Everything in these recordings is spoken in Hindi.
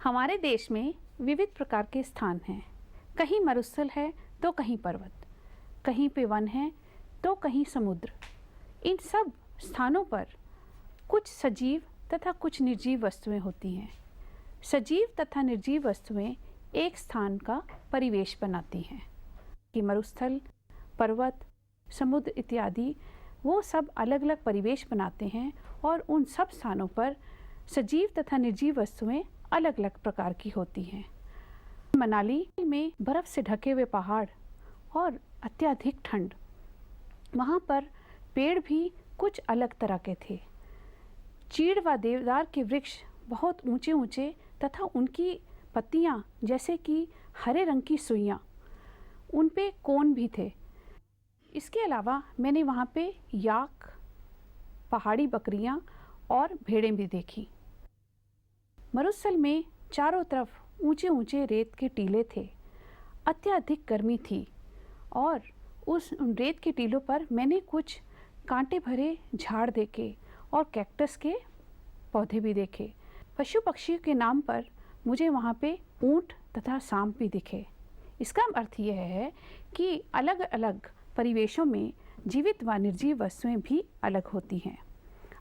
हमारे देश में विविध प्रकार के स्थान हैं। कहीं मरुस्थल है तो कहीं पर्वत, कहीं पे वन है तो कहीं समुद्र। इन सब स्थानों पर कुछ सजीव तथा कुछ निर्जीव वस्तुएं होती हैं। सजीव तथा निर्जीव वस्तुएं एक स्थान का परिवेश बनाती हैं कि मरुस्थल, पर्वत, समुद्र इत्यादि वो सब अलग अलग परिवेश बनाते हैं और उन सब स्थानों पर सजीव तथा निर्जीव वस्तुएं अलग अलग प्रकार की होती हैं। मनाली में बर्फ़ से ढके हुए पहाड़ और अत्यधिक ठंड, वहाँ पर पेड़ भी कुछ अलग तरह के थे। चीड़ व देवदार के वृक्ष बहुत ऊंचे ऊंचे तथा उनकी पत्तियाँ जैसे कि हरे रंग की सुइयाँ, उन पे कोन भी थे। इसके अलावा मैंने वहाँ पे याक, पहाड़ी बकरियाँ और भेड़ें भी देखी। मरुस्थल में चारों तरफ ऊंचे ऊंचे रेत के टीले थे। अत्यधिक गर्मी थी और उस रेत के टीलों पर मैंने कुछ कांटे भरे झाड़ देखे और कैक्टस के पौधे भी देखे। पशु पक्षियों के नाम पर मुझे वहाँ पे ऊंट तथा सांप भी दिखे। इसका अर्थ यह है कि अलग अलग परिवेशों में जीवित व निर्जीव वस्तुएं भी अलग होती हैं।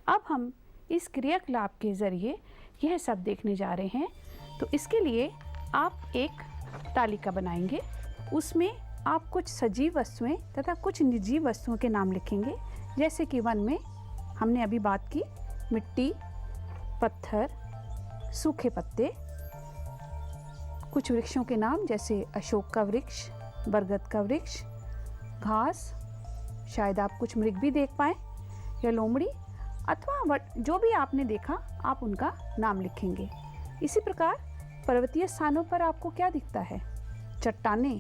अब हम इस क्रियाकलाप के ज़रिए यह सब देखने जा रहे हैं। तो इसके लिए आप एक तालिका बनाएंगे। उसमें आप कुछ सजीव वस्तुएं तथा कुछ निर्जीव वस्तुओं के नाम लिखेंगे। जैसे कि वन में हमने अभी बात की, मिट्टी, पत्थर, सूखे पत्ते। कुछ वृक्षों के नाम जैसे अशोक का वृक्ष, बरगद का वृक्ष, घास, शायद आप कुछ मृग भी देख पाएँ या लोमड़ी, अथवा जो भी आपने देखा आप उनका नाम लिखेंगे। इसी प्रकार पर्वतीय स्थानों पर आपको क्या दिखता है? चट्टानें,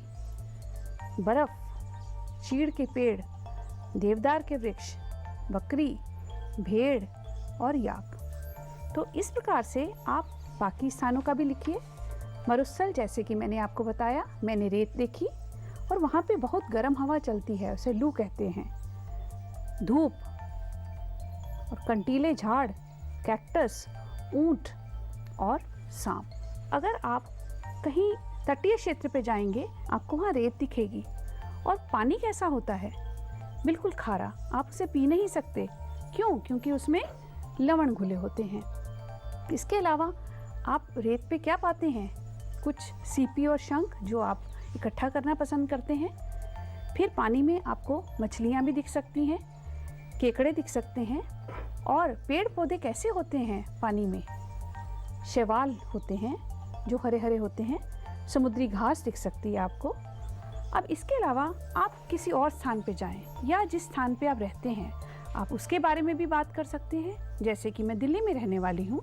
बर्फ, चीड़ के पेड़, देवदार के वृक्ष, बकरी, भेड़ और याक। तो इस प्रकार से आप बाकी स्थानों का भी लिखिए। मरुस्थल, जैसे कि मैंने आपको बताया, मैंने रेत देखी और वहाँ पे बहुत गर्म हवा चलती है, उसे लू कहते हैं। धूप और कंटीले झाड़, कैक्टस, ऊंट और सांप। अगर आप कहीं तटीय क्षेत्र पे जाएंगे, आपको वहाँ रेत दिखेगी। और पानी कैसा होता है? बिल्कुल खारा, आप उसे पी नहीं सकते। क्यों? क्योंकि उसमें लवण घुले होते हैं। इसके अलावा आप रेत पे क्या पाते हैं? कुछ सीपी और शंख जो आप इकट्ठा करना पसंद करते हैं। फिर पानी में आपको मछलियाँ भी दिख सकती हैं, केकड़े दिख सकते हैं। और पेड़ पौधे कैसे होते हैं पानी में? शैवाल होते हैं जो हरे हरे होते हैं। समुद्री घास दिख सकती है आपको। अब इसके अलावा आप किसी और स्थान पे जाएं या जिस स्थान पे आप रहते हैं आप उसके बारे में भी बात कर सकते हैं। जैसे कि मैं दिल्ली में रहने वाली हूँ,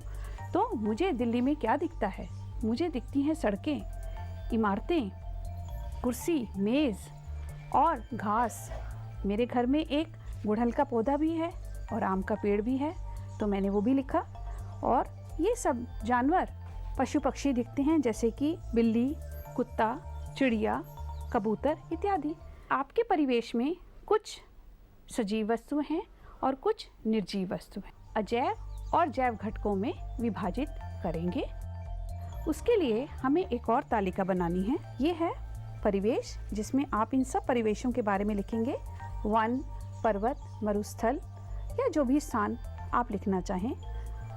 तो मुझे दिल्ली में क्या दिखता है? मुझे दिखती हैं सड़कें, इमारतें, कुर्सी, मेज़ और घास। मेरे घर में एक गुड़हल का पौधा भी है और आम का पेड़ भी है, तो मैंने वो भी लिखा। और ये सब जानवर, पशु पक्षी दिखते हैं जैसे कि बिल्ली, कुत्ता, चिड़िया, कबूतर इत्यादि। आपके परिवेश में कुछ सजीव वस्तुएं हैं और कुछ निर्जीव वस्तुएं अजैव और जैव घटकों में विभाजित करेंगे। उसके लिए हमें एक और तालिका बनानी है। ये है परिवेश, जिसमें आप इन सब परिवेशों के बारे में लिखेंगे। वन, पर्वत, मरुस्थल या जो भी स्थान आप लिखना चाहें।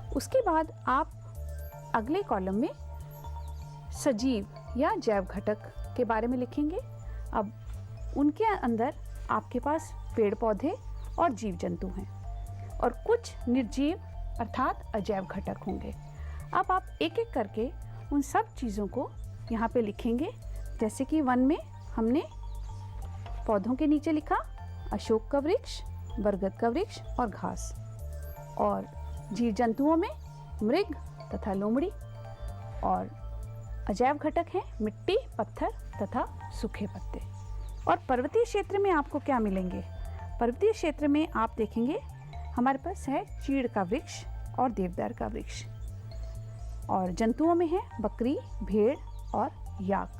उसके बाद आप अगले कॉलम में सजीव या जैव घटक के बारे में लिखेंगे। अब उनके अंदर आपके पास पेड़ पौधे और जीव जंतु हैं और कुछ निर्जीव अर्थात अजैव घटक होंगे। अब आप एक एक करके उन सब चीज़ों को यहाँ पे लिखेंगे। जैसे कि वन में हमने पौधों के नीचे लिखा अशोक का वृक्ष, बरगद का वृक्ष और घास। और जीव जंतुओं में मृग तथा लोमड़ी। और अजैव घटक हैं मिट्टी, पत्थर तथा सूखे पत्ते। और पर्वतीय क्षेत्र में आपको क्या मिलेंगे? पर्वतीय क्षेत्र में आप देखेंगे हमारे पास है चीड़ का वृक्ष और देवदार का वृक्ष। और जंतुओं में है बकरी, भेड़ और याक।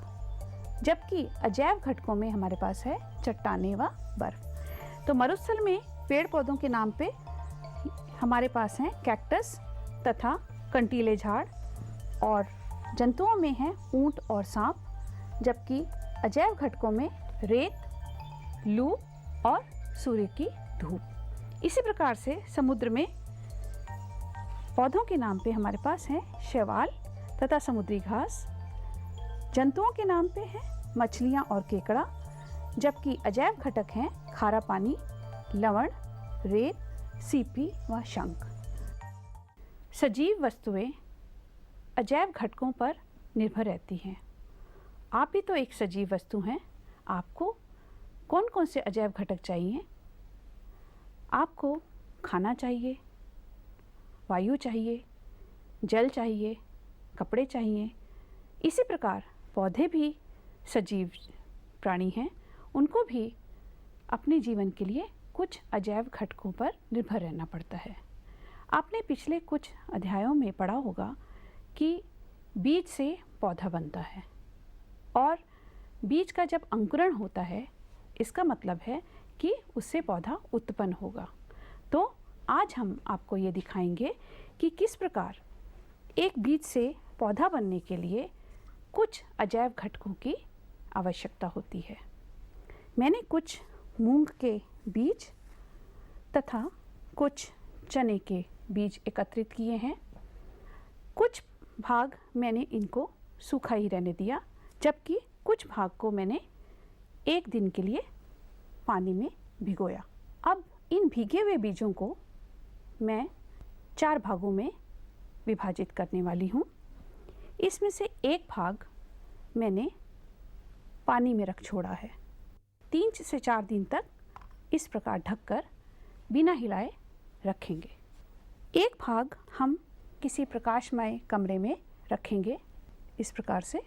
जबकि अजैव घटकों में हमारे पास है चट्टानें व बर्फ। तो मरुस्थल में पेड़ पौधों के नाम पे हमारे पास हैं कैक्टस तथा कंटीले झाड़ और जंतुओं में है ऊंट और सांप, जबकि अजैव घटकों में रेत, लू और सूर्य की धूप। इसी प्रकार से समुद्र में पौधों के नाम पे हमारे पास हैं शैवाल तथा समुद्री घास, जंतुओं के नाम पे हैं मछलियाँ और केकड़ा, जबकि अजैव घटक हैं खारा पानी, लवण, रेत, सीपी व शंख। सजीव वस्तुएं अजैव घटकों पर निर्भर रहती हैं। आप भी तो एक सजीव वस्तु हैं। आपको कौन कौन से अजैव घटक चाहिए? आपको खाना चाहिए, वायु चाहिए, जल चाहिए, कपड़े चाहिए। इसी प्रकार पौधे भी सजीव प्राणी हैं, उनको भी अपने जीवन के लिए कुछ अजैव घटकों पर निर्भर रहना पड़ता है। आपने पिछले कुछ अध्यायों में पढ़ा होगा कि बीज से पौधा बनता है और बीज का जब अंकुरण होता है, इसका मतलब है कि उससे पौधा उत्पन्न होगा। तो आज हम आपको ये दिखाएंगे कि किस प्रकार एक बीज से पौधा बनने के लिए कुछ अजैव घटकों की आवश्यकता होती है। मैंने कुछ मूंग के बीज तथा कुछ चने के बीज एकत्रित किए हैं। कुछ भाग मैंने इनको सूखा ही रहने दिया, जबकि कुछ भाग को मैंने एक दिन के लिए पानी में भिगोया। अब इन भीगे हुए बीजों को मैं 4 भागों में विभाजित करने वाली हूँ। इसमें से एक भाग मैंने पानी में रख छोड़ा है। 3 से 4 दिन तक इस प्रकार ढककर बिना हिलाए रखेंगे। एक भाग हम किसी प्रकाशमय कमरे में रखेंगे इस प्रकार से।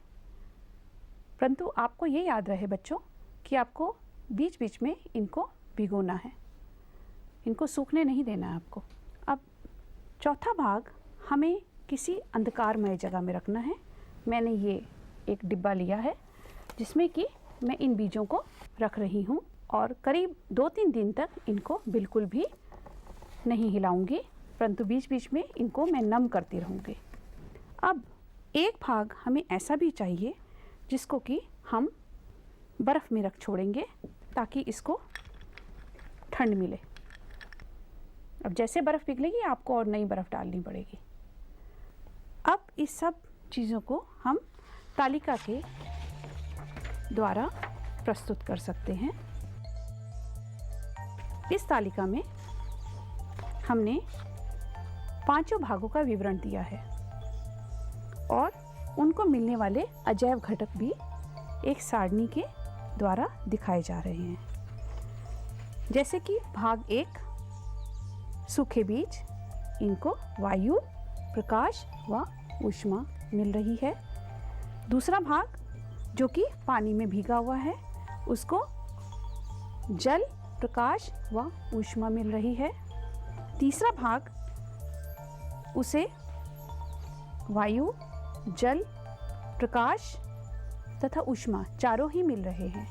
परंतु आपको ये याद रहे बच्चों कि आपको बीच बीच में इनको भिगोना है, इनको सूखने नहीं देना है आपको। अब चौथा भाग हमें किसी अंधकारमय जगह में रखना है। मैंने ये एक डिब्बा लिया है जिसमें कि मैं इन बीजों को रख रही हूँ और करीब 2-3 दिन तक इनको बिल्कुल भी नहीं हिलाऊंगी, परंतु बीच बीच में इनको मैं नम करती रहूँगी। अब एक भाग हमें ऐसा भी चाहिए जिसको कि हम बर्फ़ में रख छोड़ेंगे ताकि इसको ठंड मिले। अब जैसे बर्फ़ पिघलेगी आपको और नई बर्फ़ डालनी पड़ेगी। अब इस सब चीज़ों को हम तालिका के द्वारा प्रस्तुत कर सकते हैं। इस तालिका में हमने 5 भागों का विवरण दिया है और उनको मिलने वाले अजैव घटक भी एक सारणी के द्वारा दिखाए जा रहे हैं। जैसे कि भाग 1 सूखे बीज, इनको वायु, प्रकाश व ऊष्मा मिल रही है। दूसरा भाग जो कि पानी में भीगा हुआ है, उसको जल, प्रकाश व ऊष्मा मिल रही है। तीसरा भाग, उसे वायु, जल, प्रकाश तथा ऊष्मा चारों ही मिल रहे हैं,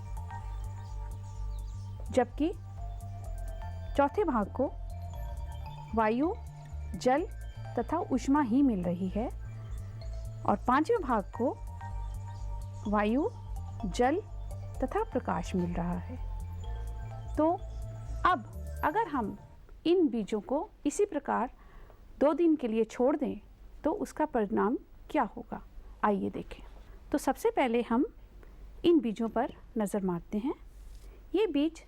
जबकि चौथे भाग को वायु, जल तथा ऊष्मा ही मिल रही है और 5वें भाग को वायु, जल तथा प्रकाश मिल रहा है। तो अब अगर हम इन बीजों को इसी प्रकार 2 दिन के लिए छोड़ दें तो उसका परिणाम क्या होगा, आइए देखें। तो सबसे पहले हम इन बीजों पर नज़र मारते हैं। ये बीज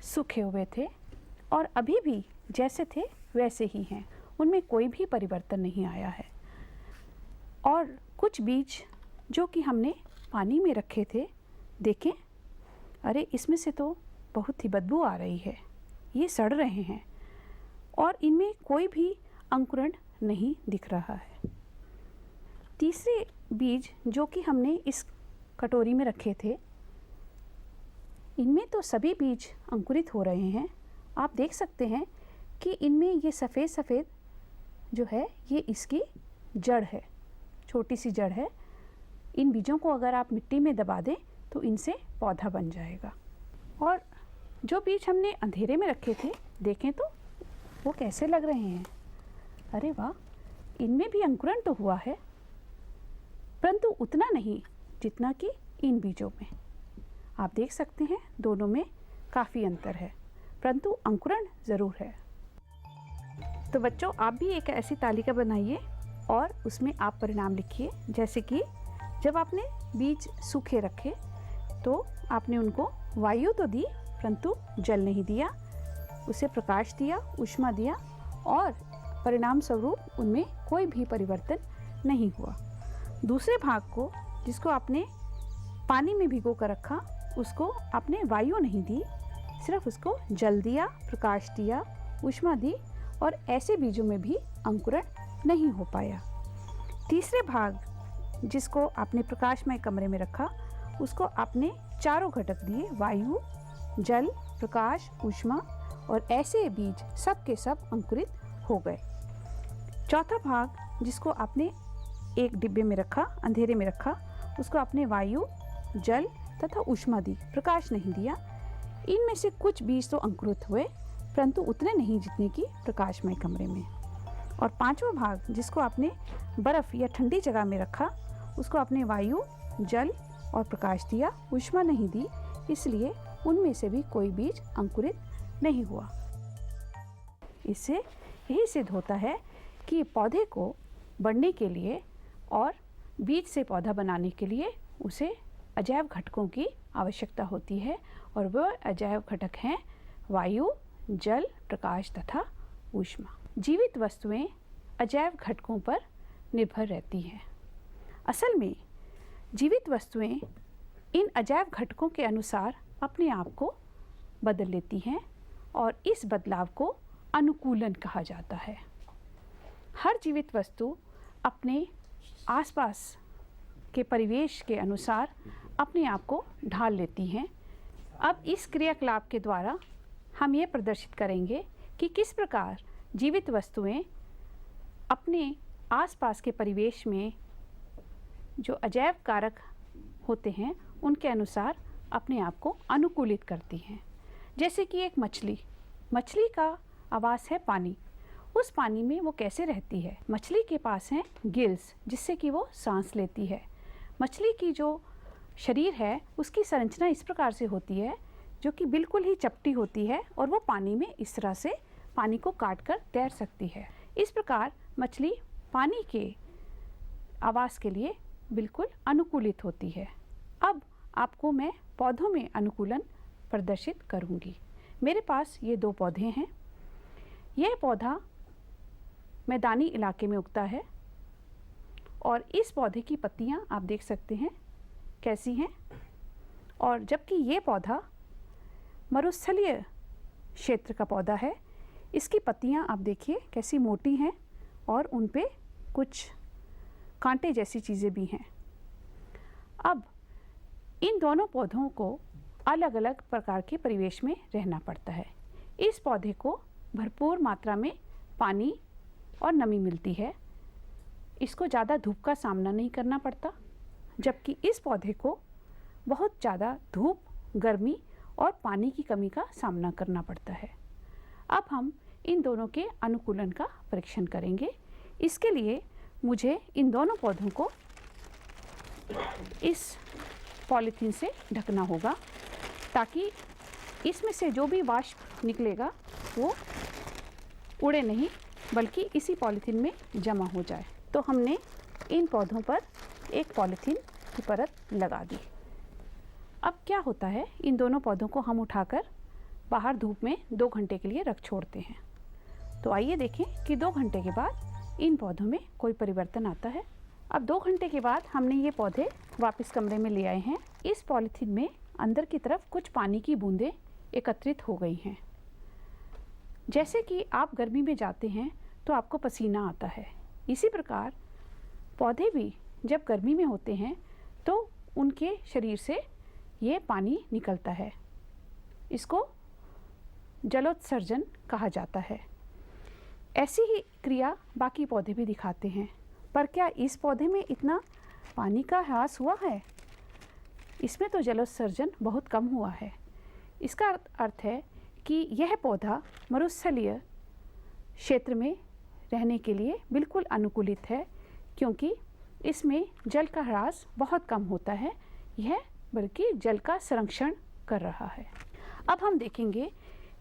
सूखे हुए थे और अभी भी जैसे थे वैसे ही हैं, उनमें कोई भी परिवर्तन नहीं आया है। और कुछ बीज जो कि हमने पानी में रखे थे, देखें, अरे इसमें से तो बहुत ही बदबू आ रही है, ये सड़ रहे हैं और इनमें कोई भी अंकुरण नहीं दिख रहा है। तीसरे बीज जो कि हमने इस कटोरी में रखे थे, इनमें तो सभी बीज अंकुरित हो रहे हैं। आप देख सकते हैं कि इनमें ये सफ़ेद सफ़ेद जो है ये इसकी जड़ है, छोटी सी जड़ है। इन बीजों को अगर आप मिट्टी में दबा दें तो इनसे पौधा बन जाएगा। और जो बीज हमने अंधेरे में रखे थे, देखें तो वो कैसे लग रहे हैं। अरे वाह, इनमें भी अंकुरण तो हुआ है। परंतु उतना नहीं जितना कि इन बीजों में। आप देख सकते हैं दोनों में काफ़ी अंतर है, परंतु अंकुरण ज़रूर है। तो बच्चों, आप भी एक ऐसी तालिका बनाइए और उसमें आप परिणाम लिखिए। जैसे कि जब आपने बीज सूखे रखे तो आपने उनको वायु तो दी परंतु जल नहीं दिया, उसे प्रकाश दिया, ऊष्मा दिया और परिणाम स्वरूप उनमें कोई भी परिवर्तन नहीं हुआ। दूसरे भाग को, जिसको आपने पानी में भिगो कर रखा, उसको आपने वायु नहीं दी, सिर्फ उसको जल दिया, प्रकाश दिया, ऊष्मा दी और ऐसे बीजों में भी अंकुरण नहीं हो पाया। तीसरे भाग, जिसको आपने प्रकाशमय कमरे में रखा, उसको आपने चारों घटक दिए, वायु, जल, प्रकाश, ऊष्मा, और ऐसे बीज सब के सब अंकुरित हो गए। चौथा भाग, जिसको आपने एक डिब्बे में रखा, अंधेरे में रखा, उसको आपने वायु, जल तथा ऊष्मा दी, प्रकाश नहीं दिया। इनमें से कुछ बीज तो अंकुरित हुए परंतु उतने नहीं जितने कि प्रकाशमय कमरे में। और पांचवा भाग, जिसको आपने बर्फ़ या ठंडी जगह में रखा, उसको आपने वायु, जल और प्रकाश दिया, ऊष्मा नहीं दी, इसलिए उनमें से भी कोई बीज अंकुरित नहीं हुआ। इससे यही सिद्ध होता है कि पौधे को बढ़ने के लिए और बीज से पौधा बनाने के लिए उसे अजैव घटकों की आवश्यकता होती है, और वह अजैव घटक हैं वायु, जल, प्रकाश तथा ऊष्मा। जीवित वस्तुएं अजैव घटकों पर निर्भर रहती हैं। असल में जीवित वस्तुएं इन अजैव घटकों के अनुसार अपने आप को बदल लेती हैं और इस बदलाव को अनुकूलन कहा जाता है। हर जीवित वस्तु अपने आसपास के परिवेश के अनुसार अपने आप को ढाल लेती हैं। अब इस क्रियाकलाप के द्वारा हम ये प्रदर्शित करेंगे कि किस प्रकार जीवित वस्तुएं अपने आसपास के परिवेश में जो अजैव कारक होते हैं उनके अनुसार अपने आप को अनुकूलित करती हैं। जैसे कि एक मछली का आवास है पानी। उस पानी में वो कैसे रहती है? मछली के पास हैं गिल्स, जिससे कि वो सांस लेती है। मछली की जो शरीर है उसकी संरचना इस प्रकार से होती है जो कि बिल्कुल ही चपटी होती है और वो पानी में इस तरह से पानी को काट कर तैर सकती है। इस प्रकार मछली पानी के आवास के लिए बिल्कुल अनुकूलित होती है। अब आपको मैं पौधों में अनुकूलन प्रदर्शित करूंगी। मेरे पास ये दो पौधे हैं। यह पौधा मैदानी इलाके में उगता है और इस पौधे की पत्तियां आप देख सकते हैं कैसी हैं, और जबकि ये पौधा मरुस्थलीय क्षेत्र का पौधा है। इसकी पत्तियां आप देखिए कैसी मोटी हैं और उन पे कुछ कांटे जैसी चीज़ें भी हैं। अब इन दोनों पौधों को अलग अलग प्रकार के परिवेश में रहना पड़ता है। इस पौधे को भरपूर मात्रा में पानी और नमी मिलती है। इसको ज़्यादा धूप का सामना नहीं करना पड़ता, जबकि इस पौधे को बहुत ज़्यादा धूप, गर्मी और पानी की कमी का सामना करना पड़ता है। अब हम इन दोनों के अनुकूलन का परीक्षण करेंगे। इसके लिए मुझे इन दोनों पौधों को इस पॉलीथीन से ढकना होगा ताकि इसमें से जो भी वाष्प निकलेगा वो उड़े नहीं बल्कि इसी पॉलीथीन में जमा हो जाए। तो हमने इन पौधों पर एक पॉलीथीन की परत लगा दी। अब क्या होता है, इन दोनों पौधों को हम उठाकर बाहर धूप में 2 घंटे के लिए रख छोड़ते हैं। तो आइए देखें कि 2 घंटे के बाद इन पौधों में कोई परिवर्तन आता है। अब 2 घंटे के बाद हमने ये पौधे वापस कमरे में ले आए हैं। इस पॉलीथीन में अंदर की तरफ कुछ पानी की बूंदें एकत्रित हो गई हैं। जैसे कि आप गर्मी में जाते हैं तो आपको पसीना आता है, इसी प्रकार पौधे भी जब गर्मी में होते हैं तो उनके शरीर से ये पानी निकलता है। इसको जलोत्सर्जन कहा जाता है। ऐसी ही क्रिया बाकी पौधे भी दिखाते हैं, पर क्या इस पौधे में इतना पानी का ह्रास हुआ है? इसमें तो जलोत्सर्जन बहुत कम हुआ है। इसका अर्थ है कि यह पौधा मरुस्थलीय क्षेत्र में रहने के लिए बिल्कुल अनुकूलित है, क्योंकि इसमें जल का ह्रास बहुत कम होता है, यह बल्कि जल का संरक्षण कर रहा है। अब हम देखेंगे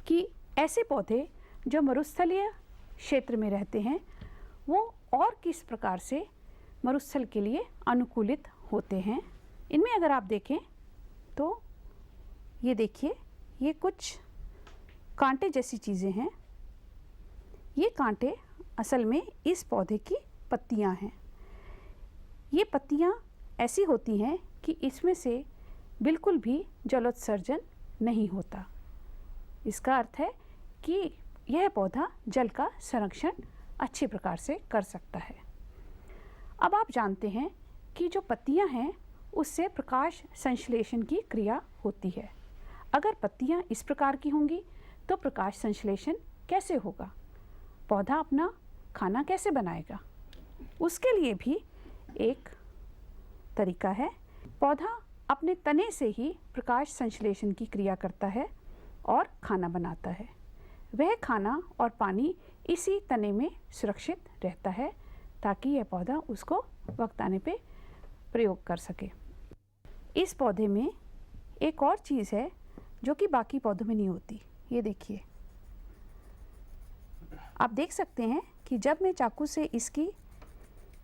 कि ऐसे पौधे जो मरुस्थलीय क्षेत्र में रहते हैं वो और किस प्रकार से मरुस्थल के लिए अनुकूलित होते हैं। इनमें अगर आप देखें तो ये देखिए, ये कुछ कांटे जैसी चीज़ें हैं। ये कांटे असल में इस पौधे की पत्तियां हैं। ये पत्तियां ऐसी होती हैं कि इसमें से बिल्कुल भी जलोत्सर्जन नहीं होता। इसका अर्थ है कि यह पौधा जल का संरक्षण अच्छे प्रकार से कर सकता है। अब आप जानते हैं कि जो पत्तियां हैं उससे प्रकाश संश्लेषण की क्रिया होती है। अगर पत्तियां इस प्रकार की होंगी तो प्रकाश संश्लेषण कैसे होगा? पौधा अपना खाना कैसे बनाएगा? उसके लिए भी एक तरीका है। पौधा अपने तने से ही प्रकाश संश्लेषण की क्रिया करता है और खाना बनाता है। वह खाना और पानी इसी तने में सुरक्षित रहता है ताकि यह पौधा उसको वक्त आने पे प्रयोग कर सके। इस पौधे में एक और चीज़ है जो कि बाकी पौधों में नहीं होती। ये देखिए, आप देख सकते हैं कि जब मैं चाकू से इसकी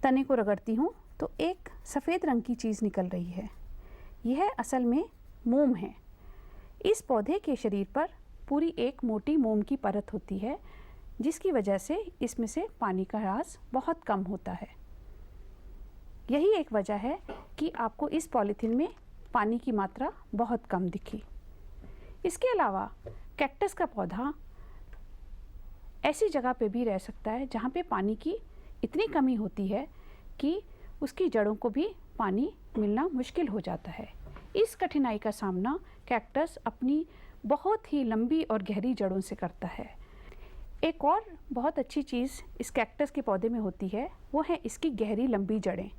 तने को रगड़ती हूँ तो एक सफ़ेद रंग की चीज़ निकल रही है। यह असल में मोम है। इस पौधे के शरीर पर पूरी एक मोटी मोम की परत होती है जिसकी वजह से इसमें से पानी का ह्रास बहुत कम होता है। यही एक वजह है कि आपको इस पॉलीथीन में पानी की मात्रा बहुत कम दिखी। इसके अलावा कैक्टस का पौधा ऐसी जगह पे भी रह सकता है जहाँ पे पानी की इतनी कमी होती है कि उसकी जड़ों को भी पानी मिलना मुश्किल हो जाता है। इस कठिनाई का सामना कैक्टस अपनी बहुत ही लंबी और गहरी जड़ों से करता है। एक और बहुत अच्छी चीज़ इस कैक्टस के पौधे में होती है वो है इसकी गहरी लंबी जड़ें।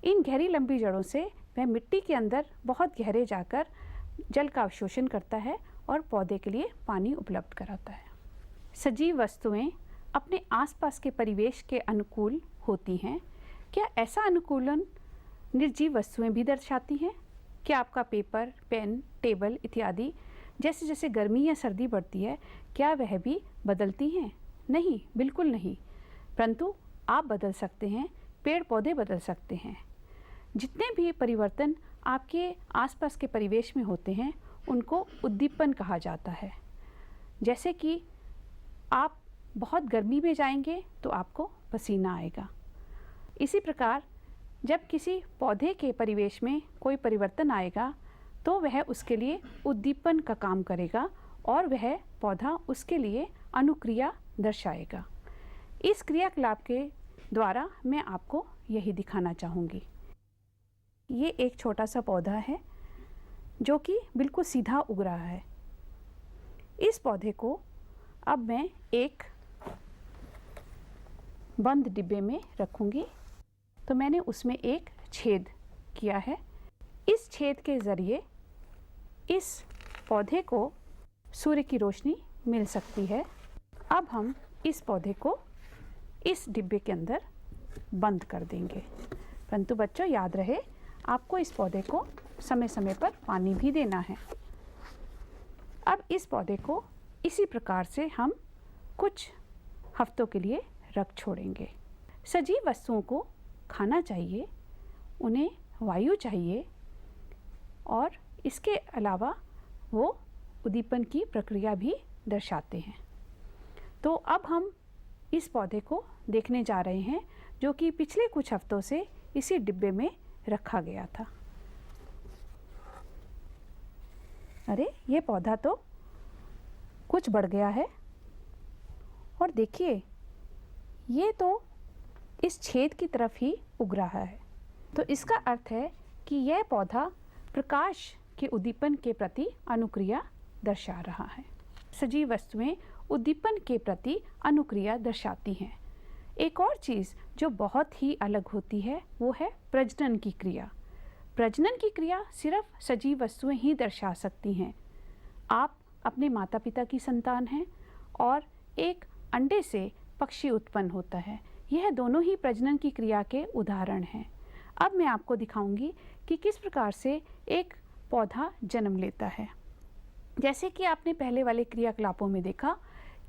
इन गहरी लंबी जड़ों से वह मिट्टी के अंदर बहुत गहरे जाकर जल का अवशोषण करता है और पौधे के लिए पानी उपलब्ध कराता है। सजीव वस्तुएं अपने आसपास के परिवेश के अनुकूल होती हैं। क्या ऐसा अनुकूलन निर्जीव वस्तुएं भी दर्शाती हैं? क्या आपका पेपर, पेन, टेबल इत्यादि जैसे जैसे गर्मी या सर्दी बढ़ती है क्या वह भी बदलती हैं? नहीं, बिल्कुल नहीं। परंतु आप बदल सकते हैं, पेड़ पौधे बदल सकते हैं। जितने भी परिवर्तन आपके आसपास के परिवेश में होते हैं उनको उद्दीपन कहा जाता है। जैसे कि आप बहुत गर्मी में जाएंगे तो आपको पसीना आएगा। इसी प्रकार जब किसी पौधे के परिवेश में कोई परिवर्तन आएगा तो वह उसके लिए उद्दीपन का काम करेगा और वह पौधा उसके लिए अनुक्रिया दर्शाएगा। इस क्रियाकलाप के द्वारा मैं आपको यही दिखाना चाहूँगी। ये एक छोटा सा पौधा है जो कि बिल्कुल सीधा उग रहा है। इस पौधे को अब मैं एक बंद डिब्बे में रखूँगी। तो मैंने उसमें एक छेद किया है। इस छेद के ज़रिए इस पौधे को सूर्य की रोशनी मिल सकती है। अब हम इस पौधे को इस डिब्बे के अंदर बंद कर देंगे। परंतु बच्चों याद रहे आपको इस पौधे को समय समय पर पानी भी देना है। अब इस पौधे को इसी प्रकार से हम कुछ हफ्तों के लिए रख छोड़ेंगे। सजीव वस्तुओं को खाना चाहिए, उन्हें वायु चाहिए और इसके अलावा वो उद्दीपन की प्रक्रिया भी दर्शाते हैं। तो अब हम इस पौधे को देखने जा रहे हैं जो कि पिछले कुछ हफ्तों से इसी डिब्बे में रखा गया था। अरे ये पौधा तो कुछ बढ़ गया है और देखिए ये तो इस छेद की तरफ ही उग रहा है। तो इसका अर्थ है कि यह पौधा प्रकाश के उद्दीपन के प्रति अनुक्रिया दर्शा रहा है। सजीव वस्तुएं उद्दीपन के प्रति अनुक्रिया दर्शाती हैं। एक और चीज़ जो बहुत ही अलग होती है वो है प्रजनन की क्रिया। प्रजनन की क्रिया सिर्फ सजीव वस्तुएं ही दर्शा सकती हैं। आप अपने माता पिता की संतान हैं और एक अंडे से पक्षी उत्पन्न होता है। यह दोनों ही प्रजनन की क्रिया के उदाहरण हैं। अब मैं आपको दिखाऊंगी कि किस प्रकार से एक पौधा जन्म लेता है। जैसे कि आपने पहले वाले क्रियाकलापों में देखा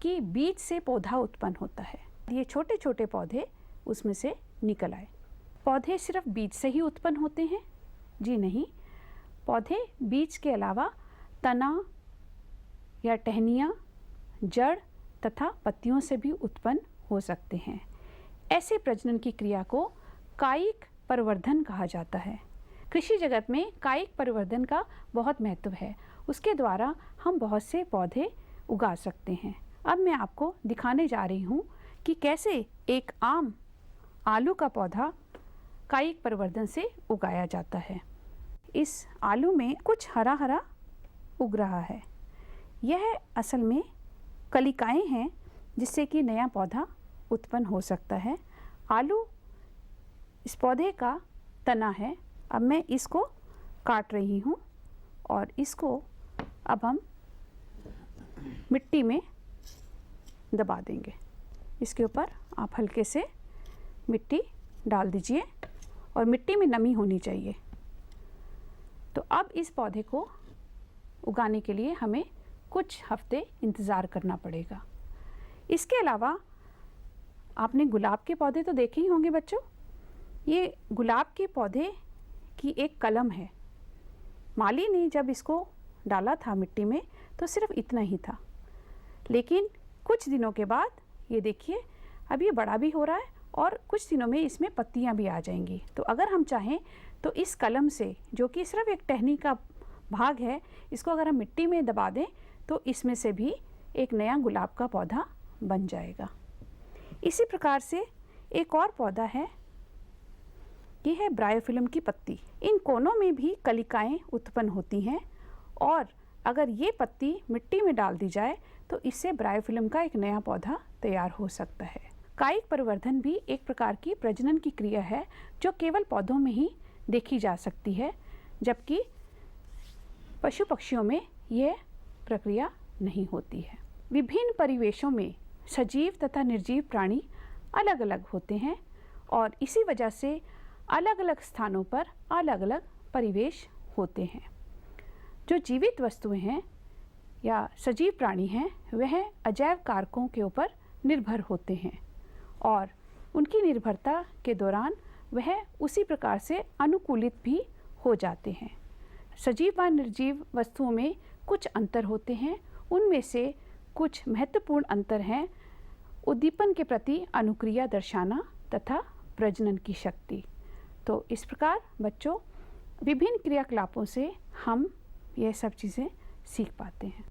कि बीज से पौधा उत्पन्न होता है। ये छोटे छोटे पौधे उसमें से निकल आए। पौधे सिर्फ बीज से ही उत्पन्न होते हैं? जी नहीं, पौधे बीज के अलावा तना या टहनियाँ, जड़ तथा पत्तियों से भी उत्पन्न हो सकते हैं। ऐसे प्रजनन की क्रिया को कायिक परिवर्धन कहा जाता है। कृषि जगत में कायिक परिवर्धन का बहुत महत्व है। उसके द्वारा हम बहुत से पौधे उगा सकते हैं। अब मैं आपको दिखाने जा रही हूँ कि कैसे एक आम आलू का पौधा कायिक परिवर्धन से उगाया जाता है। इस आलू में कुछ हरा हरा उग रहा है। यह असल में कलिकाएं हैं जिससे कि नया पौधा उत्पन्न हो सकता है। आलू इस पौधे का तना है। अब मैं इसको काट रही हूँ और इसको अब हम मिट्टी में दबा देंगे। इसके ऊपर आप हल्के से मिट्टी डाल दीजिए और मिट्टी में नमी होनी चाहिए। तो अब इस पौधे को उगाने के लिए हमें कुछ हफ्ते इंतज़ार करना पड़ेगा। इसके अलावा आपने गुलाब के पौधे तो देखे ही होंगे बच्चों। ये गुलाब के पौधे की एक कलम है। माली ने जब इसको डाला था मिट्टी में तो सिर्फ इतना ही था, लेकिन कुछ दिनों के बाद ये देखिए अब ये बड़ा भी हो रहा है और कुछ दिनों में इसमें पत्तियां भी आ जाएंगी। तो अगर हम चाहें तो इस कलम से, जो कि सिर्फ एक टहनी का भाग है, इसको अगर हम मिट्टी में दबा दें तो इसमें से भी एक नया गुलाब का पौधा बन जाएगा। इसी प्रकार से एक और पौधा है, ये है ब्रायोफिल्म की पत्ती। इन कोनों में भी कलिकाएं उत्पन्न होती हैं और अगर ये पत्ती मिट्टी में डाल दी जाए तो इससे ब्रायोफिल्म का एक नया पौधा तैयार हो सकता है। कायिक परिवर्धन भी एक प्रकार की प्रजनन की क्रिया है जो केवल पौधों में ही देखी जा सकती है, जबकि पशु पक्षियों में यह प्रक्रिया नहीं होती है। विभिन्न परिवेशों में सजीव तथा निर्जीव प्राणी अलग अलग होते हैं और इसी वजह से अलग अलग स्थानों पर अलग अलग परिवेश होते हैं। जो जीवित वस्तुएं हैं या सजीव प्राणी हैं वह अजैव कारकों के ऊपर निर्भर होते हैं और उनकी निर्भरता के दौरान वह उसी प्रकार से अनुकूलित भी हो जाते हैं। सजीव व निर्जीव वस्तुओं में कुछ अंतर होते हैं। उनमें से कुछ महत्वपूर्ण अंतर हैं उद्दीपन के प्रति अनुक्रिया दर्शाना तथा प्रजनन की शक्ति। तो इस प्रकार बच्चों विभिन्न क्रियाकलापों से हम यह सब चीज़ें सीख पाते हैं।